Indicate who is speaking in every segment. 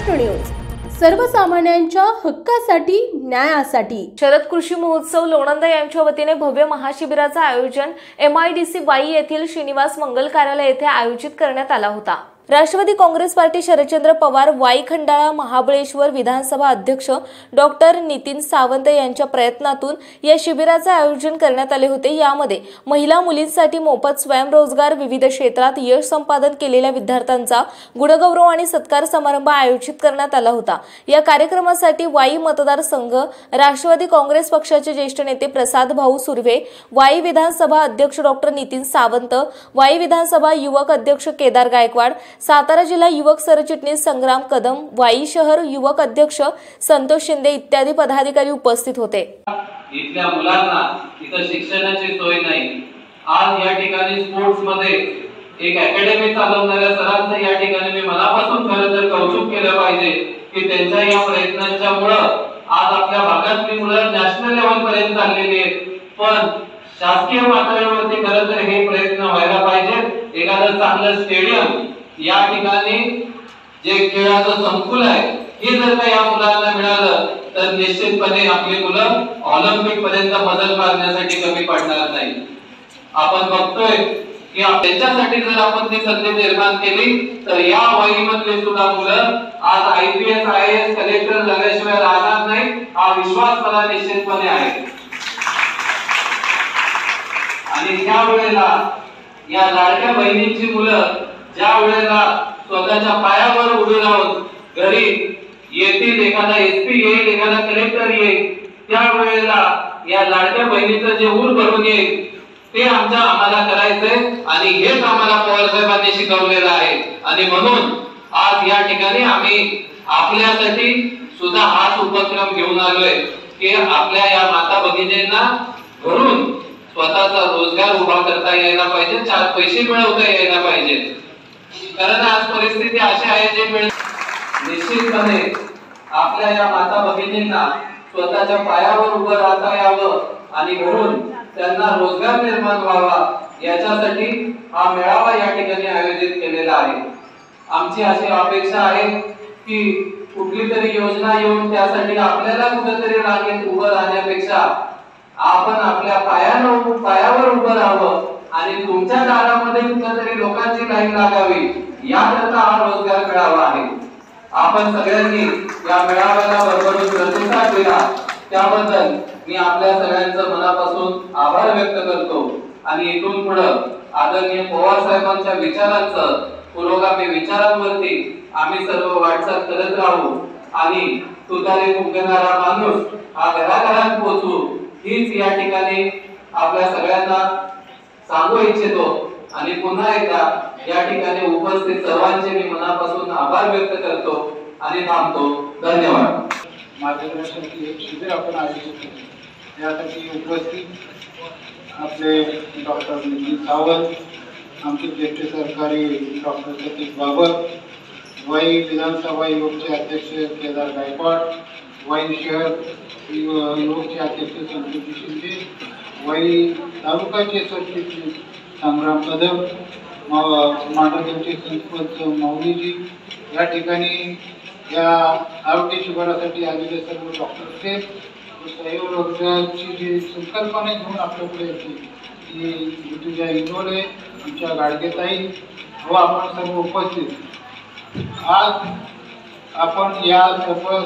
Speaker 1: Maharashtra news, सर्वसामान्यांच्या हक्कासाठी, न्यायासाठी। शरद कृषी महोत्सव लोणंद यांच्या वतीने भव्य महाशिबिराचं आयोजन MIDC वाई येथील श्रीनिवास मंगल कार्यालय येथे आयोजित करण्यात आला होता। राष्ट्रवादी काँग्रेस पार्टी शरदचंद्र पवार वाई खंडाळा महाबळेश्वर विधानसभा अध्यक्ष डॉक्टर नितीन सावंत यांच्या प्रयत्नातून या शिबिराचे आयोजन करण्यात आले होते। यामध्ये महिला मुलींसाठी मोफत स्वयंरोजगार, विविध क्षेत्रात यश संपादन केलेल्या विद्यार्थ्यांचा गुणगौरव आणि सत्कार समारंभ आयोजित करण्यात आला होता। या कार्यक्रमासाठी वाई मतदारसंघ राष्ट्रवादी काँग्रेस पक्षाचे ज्येष्ठ नेते प्रसाद भाऊ सुर्वे, वाई विधानसभा अध्यक्ष डॉक्टर नितीन सावंत, वाई विधानसभा युवक अध्यक्ष केदार गायकवाड, सातारा जिल्हा युवक सरचिटणीस संग्राम कदम, वाई शहर युवक अध्यक्ष संतोष शिंदे इत्यादी पदाधिकारी उपस्थित होते।
Speaker 2: इथल्या मुलांना इथं शिक्षणाची सोय नाही। आज या ठिकाणी स्पोर्ट्स मध्ये एक अकॅडमी चालवणाऱ्या सरांचं या ठिकाणी मी मनापासून खरं तर कौतुक केलं पाहिजे की त्यांच्या या प्रयत्नांच्यामुळे आज आपल्या भागातली मुलं नॅशनल लेवल पर्यंत चाललेली आहेत। पण शासकीय पातळीवरती खरं तर हे प्रयत्न व्हायला पाहिजे। एखादं चांगलं स्टेडियम, या ठिकाणी जे खेळाचं संकुल आहे हे जर का या मुलांना मिळालं तर निश्चितपणे आपली मुलं ऑलिम्पिक पर्यंत बदल करण्यासाठी कमी पडणार नाही। आपण बघतोय की त्यांच्यासाठी जर आपण ती संधी निर्माण केली तर या वयामध्ये सुद्धा मुलं आज IPS IAS कलेक्टर झाल्याशिवाय राहणार नाही, हा विश्वास मला निश्चितपणे आहे। आणि त्या वेळेला या लाडक्या बहिणींची मुलं ज्या वेळेला स्वतःच्या पायावर उभे राहून घरी येतील, एखादा SP येईल, एखादा कलेक्टर येईल, त्या वेळेला या लाडक्या बहिणीचं जे ऊर भरून येईल ते आम्हाला करायचंय आणि हेच आम्हाला पवार साहेबांनी शिकवलेलं आहे। आणि म्हणून आज या ठिकाणी आम्ही आपल्यासाठी सुद्धा हाच उपक्रम घेऊन आलोय की आपल्या या माता भगिनींना घरून स्वतःचा रोजगार उभा करता यायला पाहिजे, 4 पैसे मिळवता यायला पाहिजे। कारण आज परिस्थिती अशी आहे जे निश्चितपणे आपल्या या माता भगिनींना स्वतःच्या पायावर उभं राहता यावं आणि घरून त्यांना रोजगार निर्माण व्हावा याच्यासाठी हा मेळावा या ठिकाणी आयोजित केलेला आहे। आमची अशी अपेक्षा आहे की कुठली तरी योजना येऊन त्यासाठी आपल्याला कुठेतरी रांगेत उभं राहण्यापेक्षा आपण आपल्या पायावर उभं राहावं आणि तुमच्या दारामध्ये कुठेतरी लोकांची लाईन लागावी याकरता हा रोजगार मेळावा आहे। आपण सगळ्यांनी या मेळाव्याला भरभरून प्रतिसाद दिला त्याबद्दल मी आपल्या सगळ्यांचं मनापासून आभार व्यक्त करतो। आणि इथून पुढे आदरणीय पवार साहेबांच्या विचारांचं, पुरोगामी विचारांवरती आम्ही सर्व वाटचाल करत राहू आणि तुतारी फुंकणारा माणूस हा घराघरात पोहोचू हीच या ठिकाणी आपल्या सगळ्यांना सांगू इच्छितो। आणि पुन्हा एकदा या ठिकाणी उपस्थित सर्वांचे मी मनापासून आभार व्यक्त करतो आणि थांबतो। धन्यवाद।
Speaker 3: मार्गदर्शन शिबिर आपण आयोजित केले, यासाठी उपस्थित आपले डॉक्टर नितीन सावंत, आमचे ज्येष्ठ सरकारी डॉक्टर सतीश बाबर, वाई विधानसभा युवकचे अध्यक्ष केदार गायकवाड, वाई शहर युवकचे अध्यक्ष संतोष शिंदे, वाई तालुक्याचे सरचिटणीस संग्राम कदम, मांडरगावचे सरपंच मौलीजी, या ठिकाणी या आरोग्य शिबिरासाठी आलेले सर्व डॉक्टर सहयोगाची जी संकल्पना घेऊन आपल्याकडे येते ती ऋतुजा इंगोले, आमच्या गाडगेताई व आपण सर्व उपस्थित। आज आपण या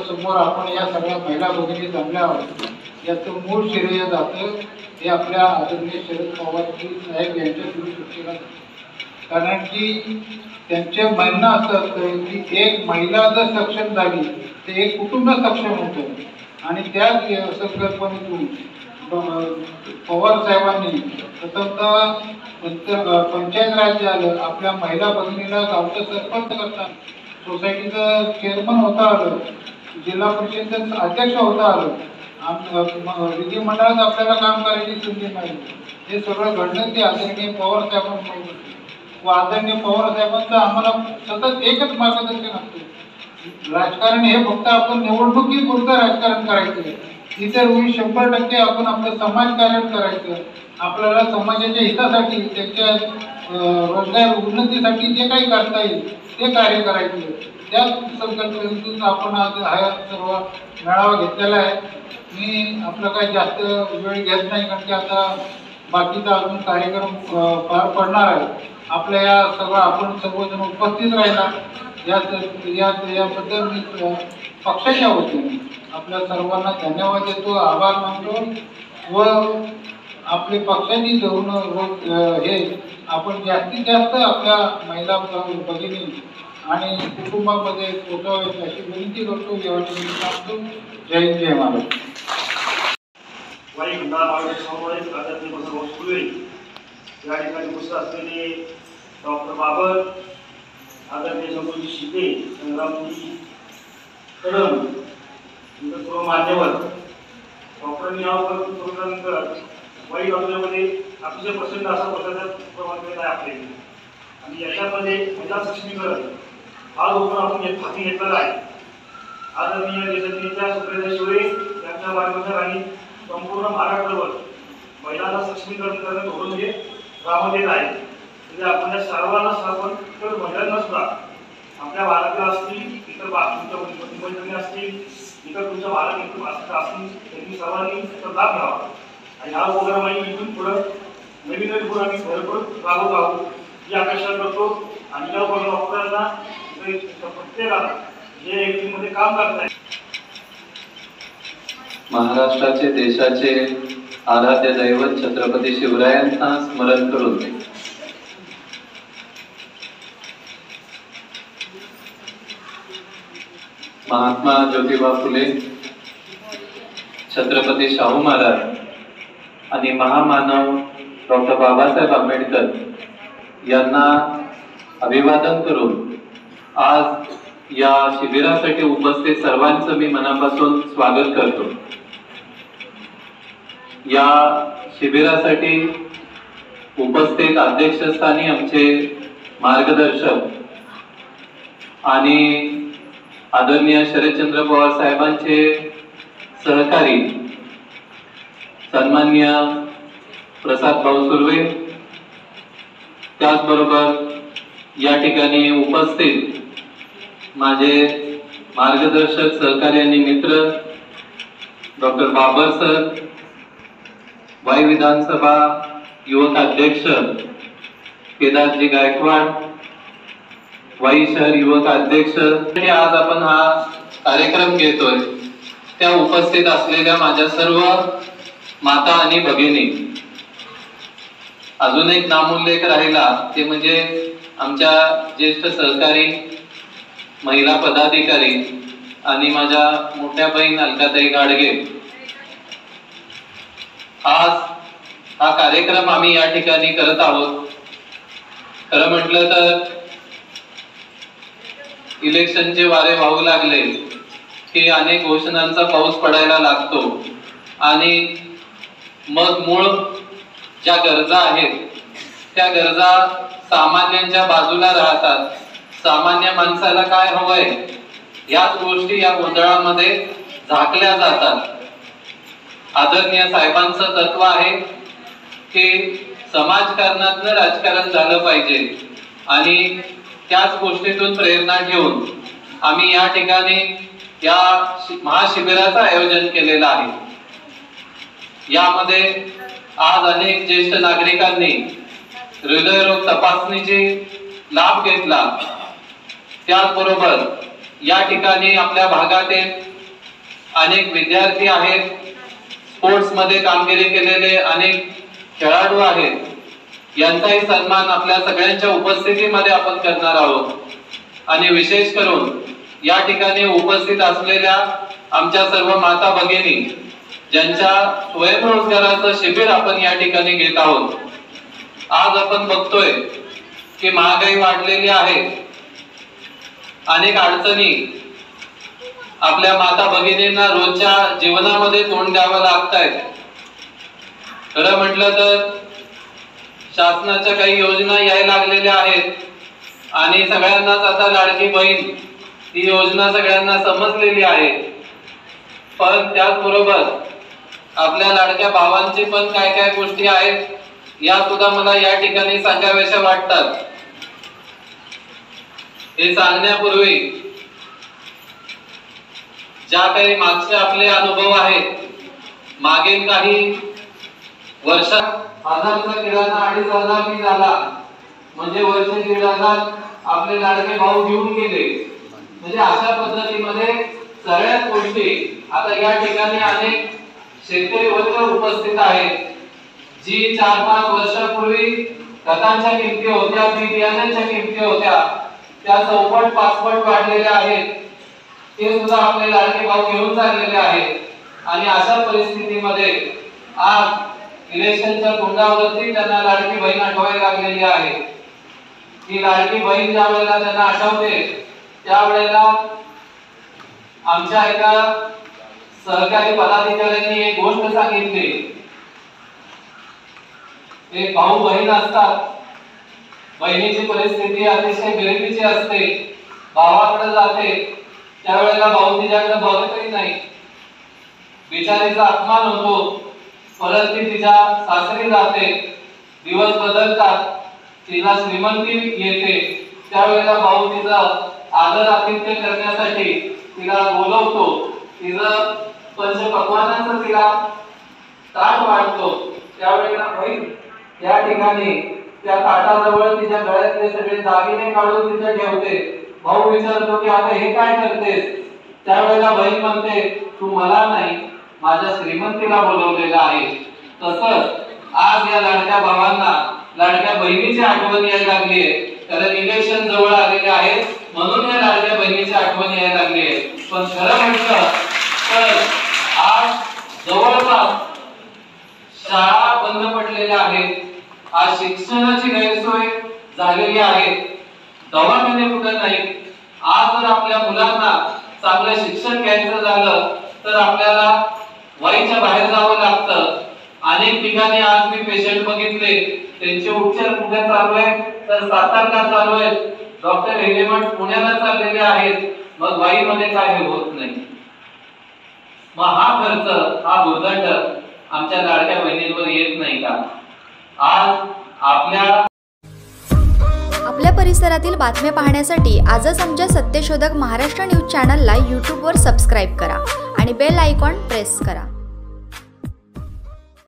Speaker 3: समोर आपण या सगळ्या महिला भगिनी जमल्या आहोत, याचं मूळ श्रेय जातं हे आपल्या आदरणीय शरद पवारजी साहेब यांच्या दृष्टीला। कारण की त्यांचे म्हणणं असं असतं की एक महिला जर सक्षम झाली तर एक कुटुंब सक्षम होतं। आणि त्याच संकल्पनेतून पवार साहेबांनी प्रथमतः पंचायत राज झालं, आपल्या महिला भगिनीला गावचं सरपंच करता, सोसायटीचं चेअरमन होता आलं, जिल्हा परिषदेचं अध्यक्ष होता आलं, विधिमंडळात आपल्याला काम करायची संधी मिळाली। हे सगळं घडलं ते आदरणीय पवार साहेबांमुळे व आदरणीय पवार साहेबांचं आम्हाला सतत एकच मार्गदर्शन असतं, राजकारण हे फक्त आपण निवडणुकीपुरतं राजकारण करायचं, इतर वेळी 100% आपण आपलं समाजकारण करायचं। आपल्याला समाजाच्या हितासाठी, त्याच्या रोजगार उन्नतीसाठी जे काही करता येईल ते कार्य करायचं। त्याच संकल्पनेतून आपण आज हा सर्व मेळावा घेतलेला आहे. मी आपला काही जास्त वेळ घेत नाही, कारण की आता बाकीचा अजून कार्यक्रम पार पडणार आहे. आपल्या या सगळं आपण सर्वजण उपस्थित राहिला याबद्दल मी पक्षाच्या वतीने आपल्या सर्वांना धन्यवाद देतो, आभार मानतो व आपले पक्षाची धोरण हे आपण जास्तीत जास्त आपल्या महिला भगिनी आणि कुटुंबामध्ये पोहोचावे अशी विनंती करतो. सांगतो. जय हिंद, जय महाराष्ट्र.
Speaker 4: या ठिकाणी उपस्थित असलेले डॉक्टर बाबर, आदरणीय संतोषजी शिंदे, संग्रामजी कदम, इतर सर्व मान्यवर. डॉक्टरांनी यानंतर वाई तालुक्यामध्ये अतिशय प्रचंड असा प्रकारचा प्रमाण केला आहे आपले, आणि याच्यामध्ये महिला सक्षमीकरण हा जो पण आपण हाती घेतलेला आहे. आदरणीय देशनेत्या सुप्रिया सुळे यांच्या मार्गदर्शनाखाली संपूर्ण महाराष्ट्रावर महिलांना सक्षमीकरण करणे धोरण हे राबवलेलं आहे. म्हणजे आपण या सर्वांना आपण तर महिलांना सुद्धा आपल्या भारताला असतील, इतर तुमच्या असतील, इतर तुमच्या भारत असतील, त्यांनी सर्वांनी त्याचा लाभ घ्यावा. आणि हा प्रोग्राम आम्ही इथून पुढं नवीन पुढं आम्ही भरपूर राबवत आहोत ही अपेक्षा करतो. आणि या डॉक्टरांना प्रत्येकाला जे व्यक्तीमध्ये काम करत आहे,
Speaker 5: महाराष्ट्राचे देशाचे आराध्य दैवत छत्रपती शिवरायांना स्मरण करून महात्मा ज्योतिबा फुले, छत्रपती शाहू महाराज आणि महामानव डॉक्टर बाबासाहेब आंबेडकर यांना अभिवादन करून आज या शिबिरासाठी उपस्थित सर्वांचं मी मनापासून स्वागत करतो. या शिबिरासाठी उपस्थित अध्यक्षस्थानी आमचे मार्गदर्शक आणि आदरणीय शरदचंद्र पवार साहेबांचे सहकारी सन्माननीय प्रसाद भाऊ सुर्वे, त्याचबरोबर या ठिकाणी उपस्थित माझे मार्गदर्शक सहकारी आणि मित्र डॉक्टर बाबर सर, वाई विधानसभा युवक अध्यक्ष केदारजी गायकवाड, वाई शहर युवक अध्यक्ष. आज आपण हा कार्यक्रम घेतोय त्या उपस्थित असलेल्या माझ्या सर्व माता आणि भगिनी. अजून एक नामोल्लेख राहिला ते म्हणजे आमच्या ज्येष्ठ सहकारी महिला पदाधिकारी आणि माझ्या मोठ्या बहीण अलकाताई गाडगे. आज हा कार्यक्रम आम्ही या ठिकाणी करत आहोत. खरं म्हटलं तर इलेक्शनचे वारे वाहू लागले की अनेक घोषणांचा पाऊस पडायला लागतो आणि मग मूळ ज्या गरजा आहेत त्या गरजा सामान्यांच्या बाजूला राहतात. सामान्य माणसाला काय हवंय याच गोष्टी या गोंधळामध्ये झाकल्या जातात. आदरणीय साहेबांचं तत्व आहे की समाजकारणातनं राजकारण झालं पाहिजे आणि त्याच गोष्टीतून प्रेरणा घेऊन आम्ही या ठिकाणी या महाशिबिराचं आयोजन केलेलं आहे. यामध्ये आज अनेक ज्येष्ठ नागरिकांनी हृदयरोग तपासणीची लाभ घेतला. त्याचबरोबर या ठिकाणी आपल्या भागातील अनेक विद्यार्थी आहेत, स्पोर्ट्स मध्ये कामगिरी केलेले अनेक खेळाडू आहेत, यांचाही सन्मान आपल्या सगळ्यांच्या उपस्थितीमध्ये आपण करणार आहोत. आणि विशेष करून या ठिकाणी उपस्थित असलेल्या आमच्या सर्व माता भगिनी ज्यांच्या स्वयंरोजगाराचं शिबिर आपण या ठिकाणी घेत आहोत. आज आपण बघतोय की महागाई वाढलेली आहे, अनेक अडचणी आपल्या माता भगिनींना रोजच्या जीवनामध्ये तोंड द्यावं लागतायत. खरं म्हटलं तर शासनाच्या काही योजना यायला लागलेल्या आहेत आणि सगळ्यांनाच आता लाडकी बहीण ही योजना सगळ्यांना समजलेली आहे. पण त्याचबरोबर आपल्या लाडक्या भावांची पण काय काय गोष्टी आहेत या सुद्धा मला या ठिकाणी सांगाव्याशा वाटतात. हे सांगण्यापूर्वी ज्या काही मागचे आपले अनुभव आहेत, मागील काही वर्षात 1000चा किराणा 2500 झाला, म्हणजे वर्ष 1500 आपले लाडके भाऊ घेऊन गेले. म्हणजे अशा पद्धतीमध्ये सगळ्याच गोष्टी आता या ठिकाणी अनेक शेतकरी वर्ग उपस्थित आहेत, जी 4-5 वर्षापूर्वी खतांच्या किमती होत्या, बियाण्यांच्या किमती होत्या, त्या चौपट 5पट वाढलेल्या आहेत. ते सुद्धा आपले लाडके भाऊ घेऊन चाललेले आहेत. आणि अशा परिस्थितीमध्ये आज इलेक्शनच्या तोंडावरती त्यांना लाडकी बहीण आठवायला लागलेली आहे. ही लाडकी बहीण ज्या वेळेला त्यांना आठवते त्यावेळेला आमच्या एका सहकारी पदाधिकाऱ्यांनी एक गोष्ट सांगितली. एक भाऊ बहीण असतात, बहिणीची परिस्थिती अतिशय गरिबीची असते, भावाकडे जाते त्यावेळेला भाऊ तिच्याकडे बघतही नाही, बिचारीचा अपमान होतो. परत ती तिच्या सासरी जाते, दिवस बदलतात, तिला श्रीमंती येते, त्यावेळेला भाऊ तिचा आदर आतिथ्य करण्यासाठी तिला बोलवतो, तिचं पंचपक्वान्नाचं तिला ताट वाढतो. त्यावेळेला बहीण या ठिकाणी त्या ताटाजवळ तिच्या गळ्यातले सगळे दागिने काढून तिथे ठेवते. भाऊ विचारतो की आता हे काय करतेस? त्यावेळेला बहीण म्हणते, तू मला नाही माझ्या श्रीमंतीला बोलवलेलं आहे. तसंच आज या लाडक्या भावांना लाडक्या बहिणीची आठवण यायला लागली आहे, कारण इलेक्शन जवळ आलेले आहे म्हणून या लाडक्या बहिणीची आठवण यायला लागली आहे. पण खरं म्हटलं तर आज जवळपास शाळा बंद पडलेल्या आहेत, आज शिक्षणाची गैरसोय झालेली आहे, दवाखाने कुठे नाही. आज जर आपल्या मुलांना चांगलं शिक्षण घ्यायचं झालं तर आपल्याला वाईच्या बाहेर जावं लागतं. अनेक ठिकाणी आज मी पेशंट बघितले, त्यांचे उपचार कुठे चालू आहेत तर सातारला चालू आहेत, डॉक्टर हेलेमठ पुण्याला चाललेले आहेत, मग वाईमध्ये काय होत नाही. मग हा खर्च, हा भुर्दंड आमच्या लाडक्या बहिणींवर येत नाही का? आज
Speaker 6: आपल्या परिसरातील बातम्या पाहण्यासाठी आजच आमच्या सत्यशोधक महाराष्ट्र न्यूज चॅनलला यूट्यूबवर सबस्क्राईब करा आणि बेल आयकॉन प्रेस करा.